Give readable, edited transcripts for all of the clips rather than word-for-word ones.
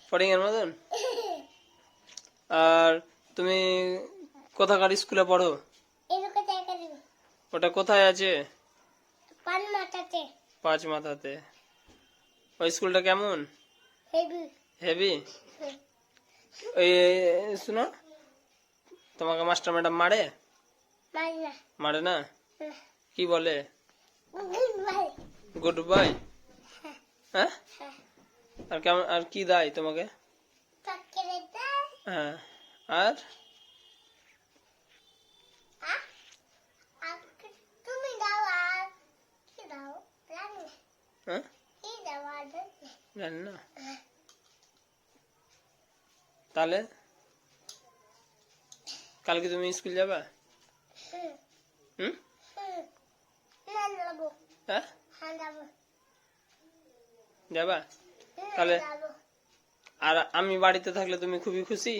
ফটিং এর মতন। আর তুমি কোথাকার স্কুলে পড়ো? ওটা কোথায় আছে? পাঁচ মাথাতে। ওই স্কুলটা কেমন? হেভি। ওই শুনো, তোমাকে মাস্টার ম্যাডাম মারে? মারে না? কি বলে? Good bye. হ্যাঁ, আর কেমন, আর কি দেয় তোমাকে? হ্যাঁ, আর হ্যাঁ জানি না। তাহলে কালকে তুমি স্কুল যাবা? হুম, হ্যাঁ যাবা? তাহলে আর আমি বাড়িতে থাকলে তুমি খুবই খুশি?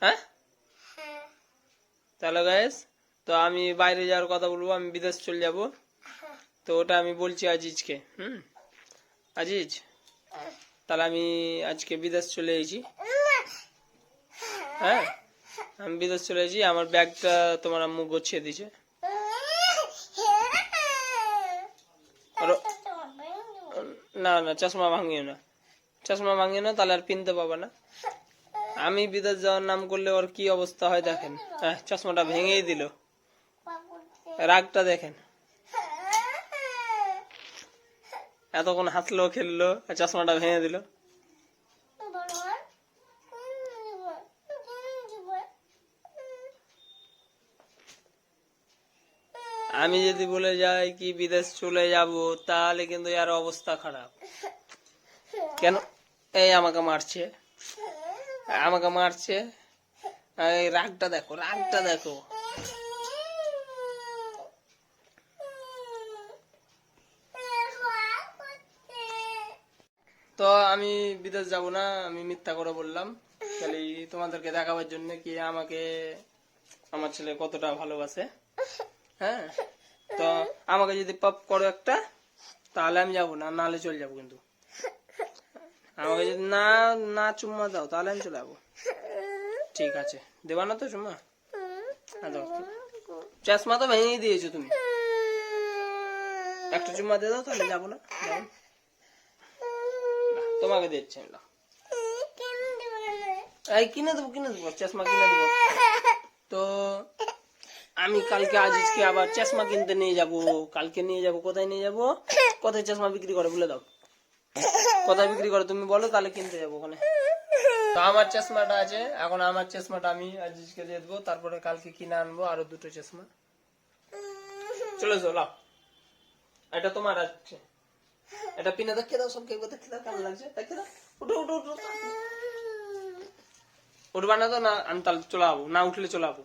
হ্যাঁ, তাহলে গাইস, তো আমি বাইরে যাওয়ার কথা বলবো, আমি বিদেশ চলে যাব। তো ওটা আমি বলছি আজিজকে। আজিজ, তাহলে আমি আজকে বিদেশ চলে এসেছি। হ্যাঁ, আমি বিদেশ চলে এসেছি। আমার ব্যাগটা তোমার আম্মু গুছিয়ে দিছে। না না, চশমা ভাঙিও না, চশমা ভাঙিও না, তাহলে আর পিনতে পাবা না। আমি বিদেশ যাওয়ার নাম করলে ওর কি অবস্থা হয় দেখেন। চশমাটা ভেঙেই দিল, রাগটা দেখেন। এতক্ষণ হাসলো খেললো, চশমাটা ভেঙে দিল। আমি যদি বলে যাই কি বিদেশ চলে যাব, তাহলে কিন্তু এর অবস্থা খারাপ। কেন? এই আমাকে মারছে, আমাকে মারছে। এই রাগটা দেখো, রাগটা দেখো। তো আমি বিদেশ যাব না, আমি মিথ্যা করে বললাম খালি তোমাদেরকে দেখাবার জন্য কি আমাকে আমার ছেলে কতটা ভালোবাসে। হ্যাঁ, তো আমাকে যদি পপ করো একটা, তাহলে আমি যাবো না, নাহলে চলে যাবো। কিন্তু আমাকে যদি না না চুম্মা দাও, তাহলে আমি চলে যাবো। ঠিক আছে, দেবা না তো চুম্মা? চশমা তো ভেঙেই দিয়েছো তুমি, একটা চুম্মা দিয়ে দাও, তাহলে যাবো না। তোমাকে দিচ্ছি না, এই কিনে দেবো, কিনে দেবো, চশমা কিনে দেবো। তো আমি কালকে আজিজকে আবার চশমা কিনতে নিয়ে যাব। কালকে নিয়ে যাব, কোথায় নিয়ে যাব? কোথায় চশমা বিক্রি করে বলে দাও, কোথায় বিক্রি করে তুমি বলো, তাহলে কিনতে যাবো ওখানে। তো আমার চশমাটা আছে, এখন আমার চশমাটা আমি আজিজকে দিয়ে দেবো, তারপরে কালকে কিনে আনবো আরো দুটো চশমা। চলে যাও, লাও, এটা তোমার আছে, এটা পিনে দেখে দাও, সবকে দেখে দাও কেমন লাগছে, দেখে দাও। উঠো উঠো উঠো, উঠবা না তো? না, আমি তাহলে চলে যাবো, না উঠলে চলে যাবো।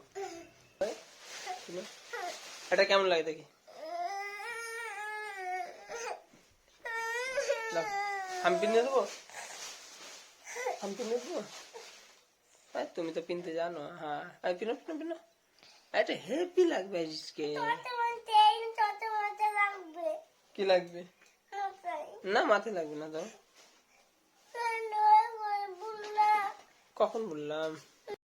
এটা কেমন লাগে দেখি, আমি পিনে দেবো, আমি পিনে দেবো। তুমি তো পিনতে জানো। হ্যাঁ, পিনো পিনো পিনো, এটা হেভি লাগবে আজকে। কি লাগবে? না, মাথায় লাগবে না। তো কখন বললাম?